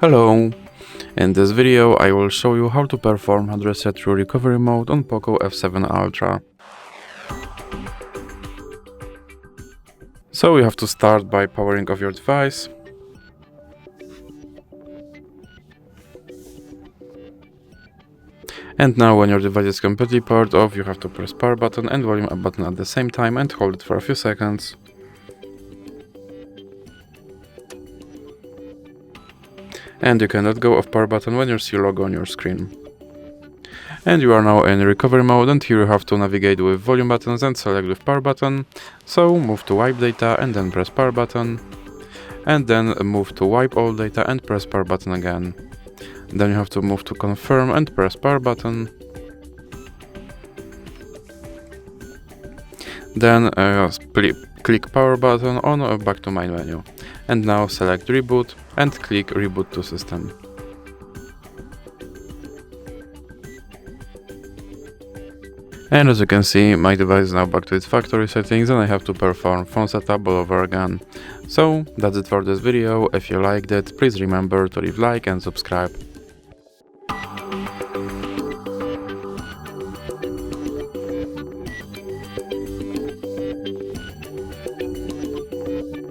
Hello! In this video I will show you how to perform hard reset through recovery mode on POCO F7 Ultra. So you have to start by powering off your device. And now when your device is completely powered off, you have to press power button and volume up button at the same time and hold it for a few seconds. And you can let go of power button when you see logo on your screen. And you are now in recovery mode, and here you have to navigate with volume buttons and select with power button. So move to wipe data and then press power button. And then move to wipe all data and press power button again. Then you have to move to confirm and press power button. Then click power button on back to main menu. And now select Reboot and click Reboot to system. And as you can see, my device is now back to its factory settings and I have to perform phone setup all over again. So that's it for this video. If you liked it, please remember to leave a like and subscribe.